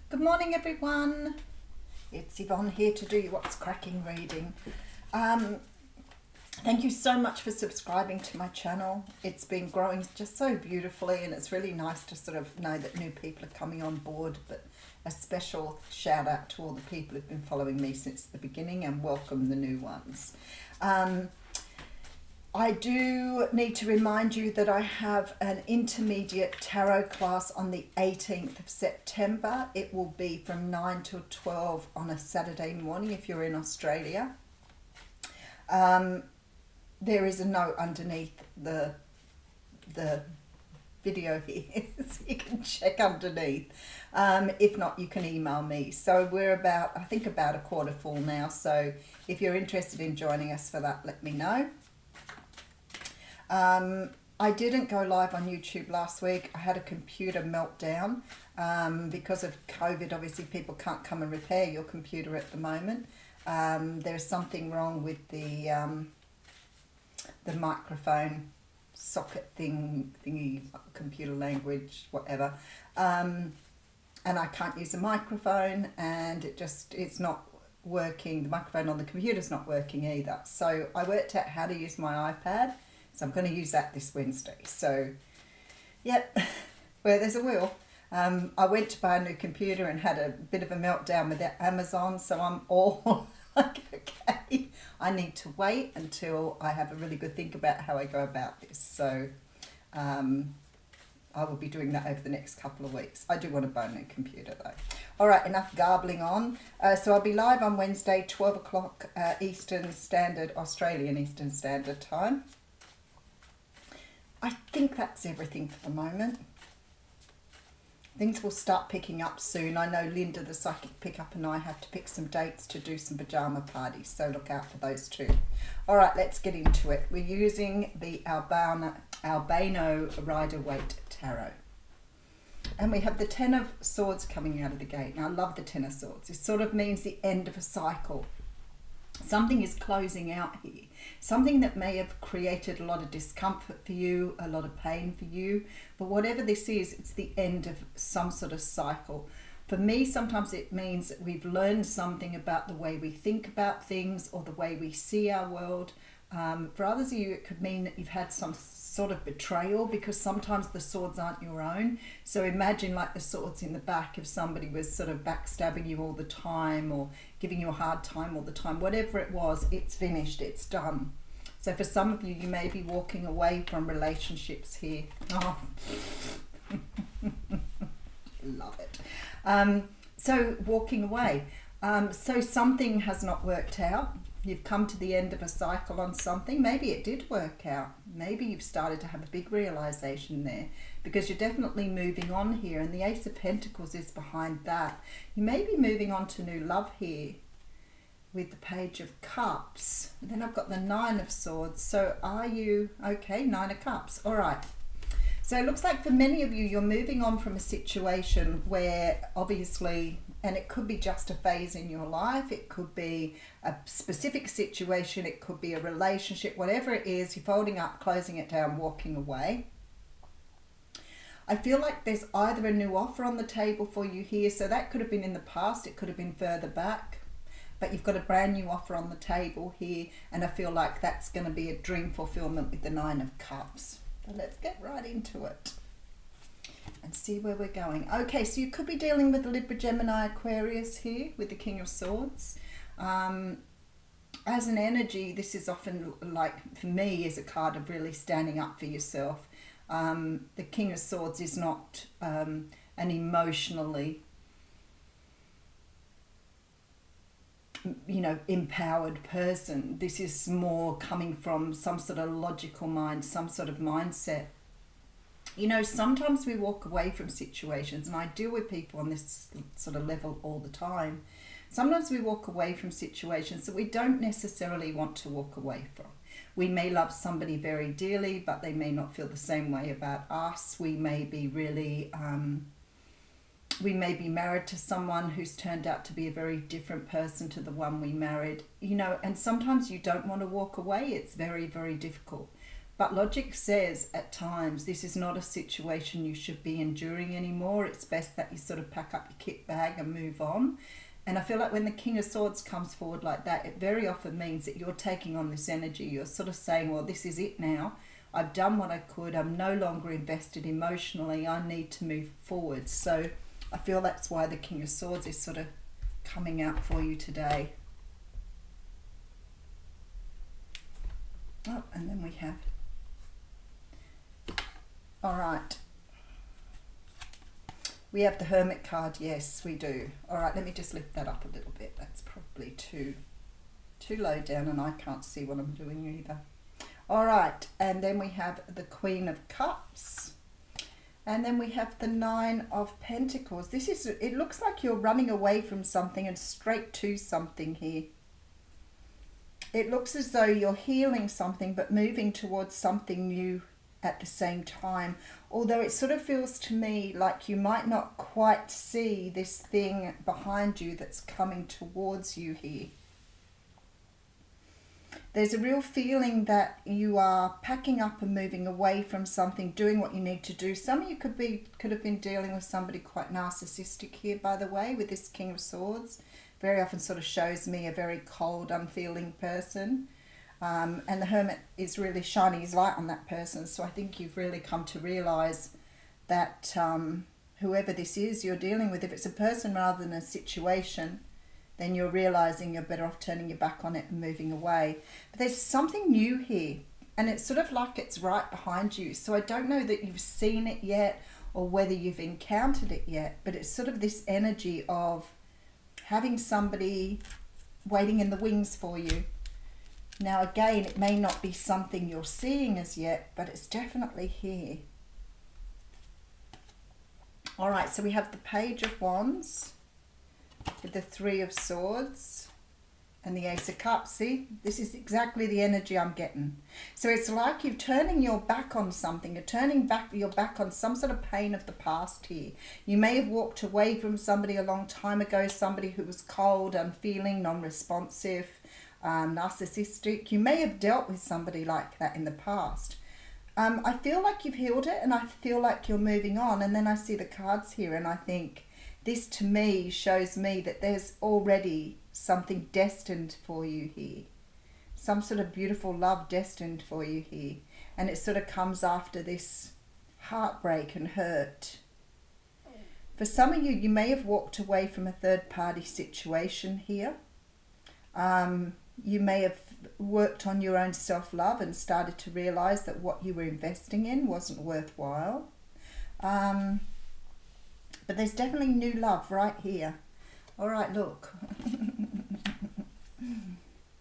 Good morning, everyone. It's Yvonne here to do your What's Cracking reading. Thank you so much for subscribing to my channel. It's been growing just so beautifully, and it's really nice to sort of know that new people are coming on board. But a special shout out to all the people who've been following me since the beginning, and welcome the new ones. I do need to remind you that I have an intermediate tarot class on the 18th of September. It will be from 9 till 12 on a Saturday morning if you're in Australia. There is a note underneath the video here, so you can check underneath. If not, you can email me. So we're about a quarter full now. So if you're interested in joining us for that, let me know. I didn't go live on YouTube last week. I had a computer meltdown because of COVID. Obviously, people can't come and repair your computer at the moment. There's something wrong with the microphone socket thingy, computer language, whatever. And I can't use a microphone, and it's not working. The microphone on the computer's not working either. So I worked out how to use my iPad. So I'm going to use that this Wednesday. So, yep, where there's a will. I went to buy a new computer and had a bit of a meltdown with Amazon. So I'm all like, okay, I need to wait until I have a really good think about how I go about this. So I will be doing that over the next couple of weeks. I do want to buy a new computer though. All right, enough garbling on. So I'll be live on Wednesday, 12 o'clock Australian Eastern Standard Time. I think that's everything for the moment. Things will start picking up soon. I know Linda, the psychic pickup, and I have to pick some dates to do some pajama parties, so look out for those too. All right, let's get into it. We're using the Albano Rider-Waite Tarot. And we have the Ten of Swords coming out of the gate. Now, I love the Ten of Swords. It sort of means the end of a cycle. Something is closing out here. Something that may have created a lot of discomfort for you, a lot of pain for you. But whatever this is, it's the end of some sort of cycle. For me, sometimes it means that we've learned something about the way we think about things or the way we see our world. For others of you, it could mean that you've had some sort of betrayal, because sometimes the swords aren't your own. So imagine like the swords in the back, if somebody was sort of backstabbing you all the time or giving you a hard time all the time. Whatever it was, it's finished, it's done. So for some of you, you may be walking away from relationships here. Oh. Love it. So walking away. So something has not worked out. You've come to the end of a cycle on something. Maybe it did work out. Maybe you've started to have a big realization there, because you're definitely moving on here. And the Ace of Pentacles is behind that. You may be moving on to new love here with the Page of Cups. And then I've got the Nine of Swords. So are you, okay, Nine of Cups. All right. So it looks like for many of you, you're moving on from a situation where obviously, and it could be just a phase in your life, it could be a specific situation, it could be a relationship, whatever it is, you're folding up, closing it down, walking away. I feel like there's either a new offer on the table for you here, so that could have been in the past, it could have been further back, but you've got a brand new offer on the table here, and I feel like that's going to be a dream fulfillment with the Nine of Cups. So let's get right into it and see where we're going. Okay, so you could be dealing with Libra, Gemini, Aquarius here with the King of Swords. As an energy, this is often, like for me, is a card of really standing up for yourself. The King of Swords is not an emotionally, empowered person. This is more coming from some sort of logical mind, some sort of mindset. Sometimes we walk away from situations, and I deal with people on this sort of level all the time. Sometimes we walk away from situations that we don't necessarily want to walk away from. We may love somebody very dearly, but they may not feel the same way about us. We may be really, we may be married to someone who's turned out to be a very different person to the one we married, and sometimes you don't want to walk away. It's very, very difficult. But logic says at times this is not a situation you should be enduring anymore. It's best that you sort of pack up your kit bag and move on. And I feel like when the King of Swords comes forward like that, it very often means that you're taking on this energy. You're sort of saying, well, this is it now. I've done what I could. I'm no longer invested emotionally. I need to move forward. So I feel that's why the King of Swords is sort of coming out for you today. Oh, and then we have... All right. We have the Hermit card. Yes, we do. All right, let me just lift that up a little bit. That's probably too low down, and I can't see what I'm doing either. All right, and then we have the Queen of Cups. And then we have the Nine of Pentacles. This is, it looks like you're running away from something and straight to something here. It looks as though you're healing something but moving towards something new at the same time. Although it sort of feels to me like you might not quite see this thing behind you that's coming towards you here. There's a real feeling that you are packing up and moving away from something, doing what you need to do. Some of you could have been dealing with somebody quite narcissistic here, by the way, with this King of Swords. Very often sort of shows me a very cold, unfeeling person. And the Hermit is really shining his light on that person. So I think you've really come to realise that whoever this is you're dealing with, if it's a person rather than a situation, then you're realising you're better off turning your back on it and moving away. But there's something new here, and it's sort of like it's right behind you. So I don't know that you've seen it yet or whether you've encountered it yet, but it's sort of this energy of having somebody waiting in the wings for you. Now again, it may not be something you're seeing as yet, but it's definitely here. All right, so we have the Page of Wands with the Three of Swords and the Ace of Cups. See, this is exactly the energy I'm getting. So it's like you're turning your back on something. You're turning your back on some sort of pain of the past here. You may have walked away from somebody a long time ago, somebody who was cold, unfeeling, non-responsive, narcissistic. You may have dealt with somebody like that in the past. I feel like you've healed it, and I feel like you're moving on. And then I see the cards here, and I think this to me shows me that there's already something destined for you here. Some sort of beautiful love destined for you here. And it sort of comes after this heartbreak and hurt. For some of you, you may have walked away from a third party situation here. You may have worked on your own self-love and started to realise that what you were investing in wasn't worthwhile. But there's definitely new love right here. All right, look.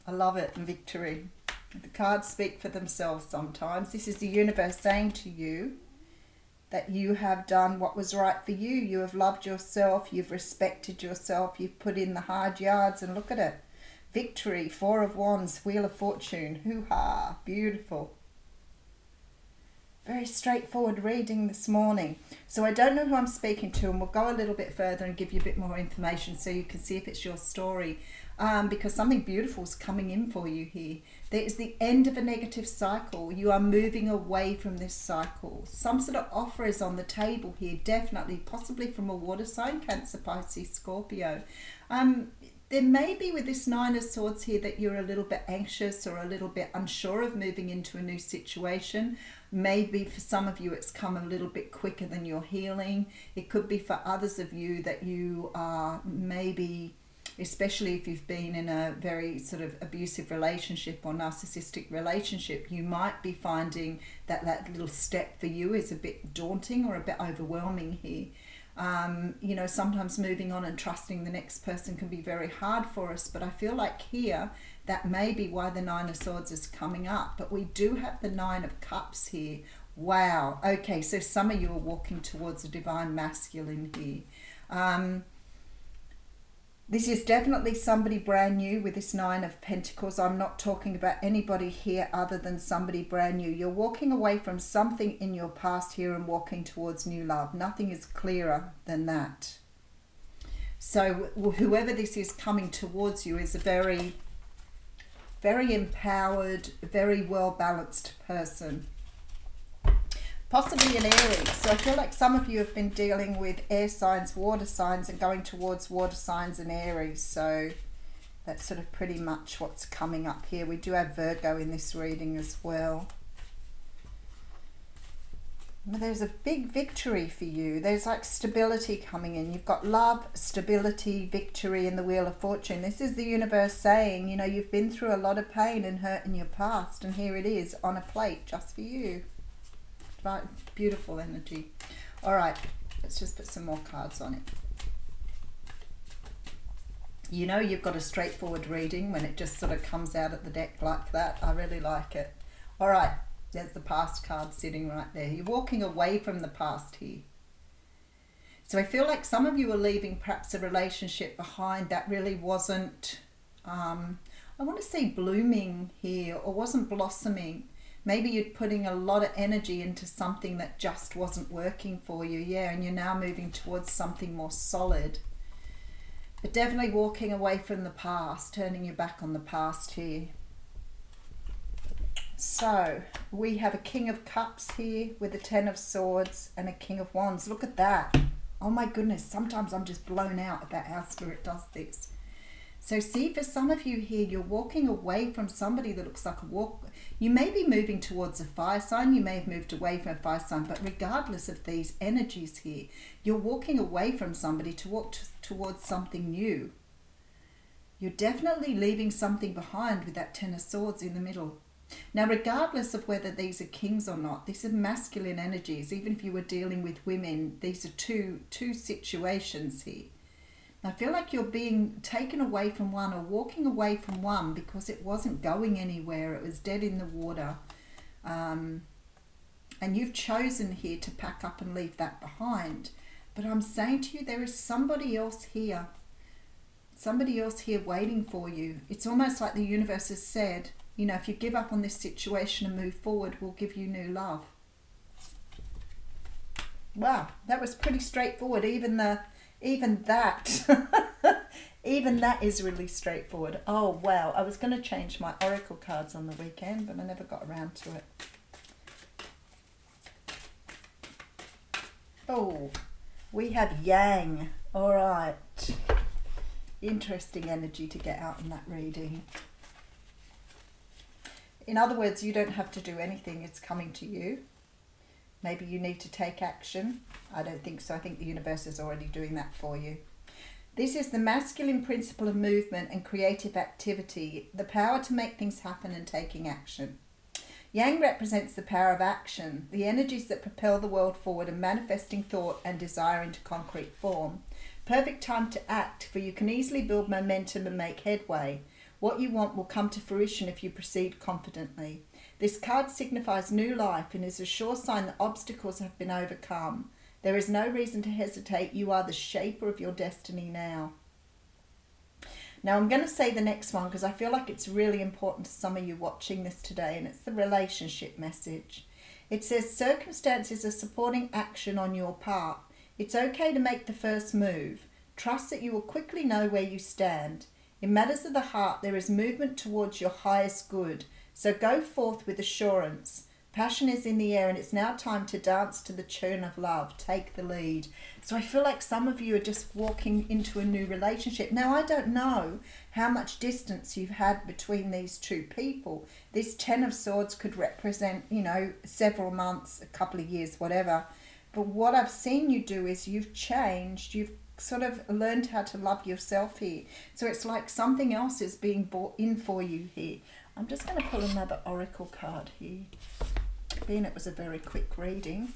I love it, and victory. The cards speak for themselves sometimes. This is the universe saying to you that you have done what was right for you. You have loved yourself. You've respected yourself. You've put in the hard yards, and look at it. Victory, Four of Wands, Wheel of Fortune. Hoo-ha, beautiful. Very straightforward reading this morning. So I don't know who I'm speaking to, and we'll go a little bit further and give you a bit more information so you can see if it's your story, because something beautiful is coming in for you here. There is the end of a negative cycle. You are moving away from this cycle. Some sort of offer is on the table here, definitely, possibly from a water sign, Cancer, Pisces, Scorpio. There may be with this Nine of Swords here that you're a little bit anxious or a little bit unsure of moving into a new situation. Maybe for some of you it's come a little bit quicker than you're healing. It could be for others of you that you are maybe, especially if you've been in a very sort of abusive relationship or narcissistic relationship, you might be finding that that little step for you is a bit daunting or a bit overwhelming here. You know, sometimes moving on and trusting the next person can be very hard for us, but I feel like here that may be why the Nine of Swords is coming up. But we do have the Nine of Cups here. Wow. Okay, so some of you are walking towards a divine masculine here. This is definitely somebody brand new with this Nine of Pentacles. I'm not talking about anybody here other than somebody brand new. You're walking away from something in your past here and walking towards new love. Nothing is clearer than that. So whoever this is coming towards you is a very, very empowered, very well-balanced person. Possibly an Aries. So I feel like some of you have been dealing with air signs, water signs, and going towards water signs and Aries. So that's sort of pretty much what's coming up here. We do have Virgo in this reading as well. There's a big victory for you. There's like stability coming in. You've got love, stability, victory in the Wheel of Fortune. This is the universe saying, you know, you've been through a lot of pain and hurt in your past, and here it is on a plate just for you. Right, beautiful energy. All right, let's just put some more cards on it. You know you've got a straightforward reading when it just sort of comes out of the deck like that. I really like it. All right. There's the past card sitting right there. You're walking away from the past here. So I feel like some of you are leaving perhaps a relationship behind that really wasn't, I want to say blooming here, or wasn't blossoming. Maybe you're putting a lot of energy into something that just wasn't working for you. Yeah, and you're now moving towards something more solid. But definitely walking away from the past, turning your back on the past here. So we have a King of Cups here with a Ten of Swords and a King of Wands. Look at that. Oh my goodness, sometimes I'm just blown out about how Spirit does this. So see, for some of you here, you're walking away from somebody that looks like a walk. You may be moving towards a fire sign. You may have moved away from a fire sign, but regardless of these energies here, you're walking away from somebody to walk towards something new. You're definitely leaving something behind with that Ten of Swords in the middle. Now, regardless of whether these are kings or not, these are masculine energies. Even if you were dealing with women, these are two situations here. I feel like you're being taken away from one or walking away from one because it wasn't going anywhere. It was dead in the water. And you've chosen here to pack up and leave that behind. But I'm saying to you, there is somebody else here. Somebody else here waiting for you. It's almost like the universe has said, you know, if you give up on this situation and move forward, we'll give you new love. Wow, that was pretty straightforward. Even that is really straightforward. Oh, wow. I was going to change my oracle cards on the weekend, but I never got around to it. Oh, we have Yang. All right. Interesting energy to get out in that reading. In other words, you don't have to do anything. It's coming to you. Maybe you need to take action. I don't think so. I think the universe is already doing that for you. This is the masculine principle of movement and creative activity, the power to make things happen and taking action. Yang represents the power of action, the energies that propel the world forward and manifesting thought and desire into concrete form. Perfect time to act, for you can easily build momentum and make headway. What you want will come to fruition if you proceed confidently. This card signifies new life and is a sure sign that obstacles have been overcome. There is no reason to hesitate. You are the shaper of your destiny now. Now I'm going to say the next one because I feel like it's really important to some of you watching this today, and it's the relationship message. It says circumstances are supporting action on your part. It's okay to make the first move. Trust that you will quickly know where you stand. In matters of the heart, there is movement towards your highest good. So go forth with assurance. Passion is in the air and it's now time to dance to the tune of love. Take the lead. So I feel like some of you are just walking into a new relationship. Now, I don't know how much distance you've had between these two people. This Ten of Swords could represent, you know, several months, a couple of years, whatever. But what I've seen you do is you've changed. You've sort of learned how to love yourself here. So it's like something else is being brought in for you here. I'm just going to pull another oracle card here, being it was a very quick reading.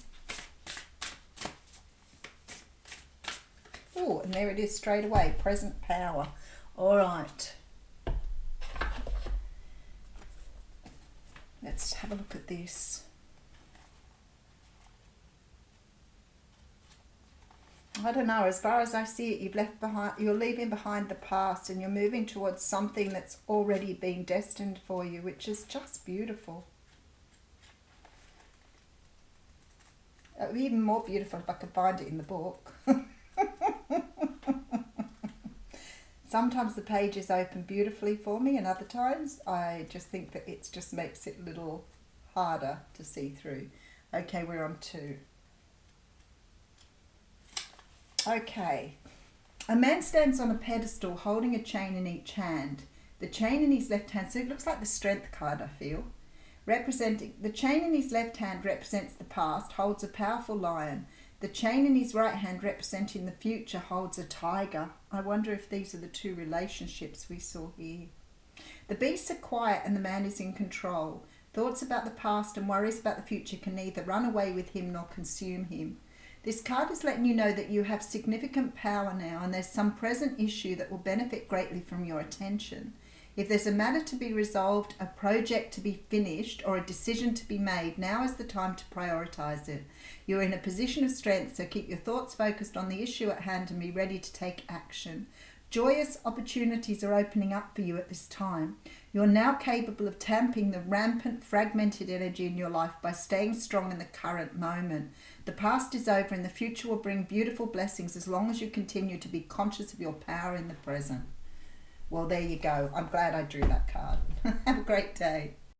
Oh, and there it is straight away, present power. All right. Let's have a look at this. I don't know, as far as I see it, you're leaving behind the past and you're moving towards something that's already been destined for you, which is just beautiful. It would be even more beautiful if I could find it in the book. Sometimes the pages open beautifully for me, and other times I just think that it just makes it a little harder to see through. Okay, we're on 2. Okay. A man stands on a pedestal holding a chain in each hand. The chain in his left hand, so it looks like the Strength card, I feel. Representing the chain in his left hand represents the past, holds a powerful lion. The chain in his right hand representing the future holds a tiger. I wonder if these are the 2 relationships we saw here. The beasts are quiet and the man is in control. Thoughts about the past and worries about the future can neither run away with him nor consume him. This card is letting you know that you have significant power now and there's some present issue that will benefit greatly from your attention. If there's a matter to be resolved, a project to be finished, or a decision to be made, now is the time to prioritise it. You're in a position of strength, so keep your thoughts focused on the issue at hand and be ready to take action. Joyous opportunities are opening up for you at this time. You're now capable of tamping the rampant, fragmented energy in your life by staying strong in the current moment. The past is over and the future will bring beautiful blessings as long as you continue to be conscious of your power in the present. Well, there you go. I'm glad I drew that card. Have a great day.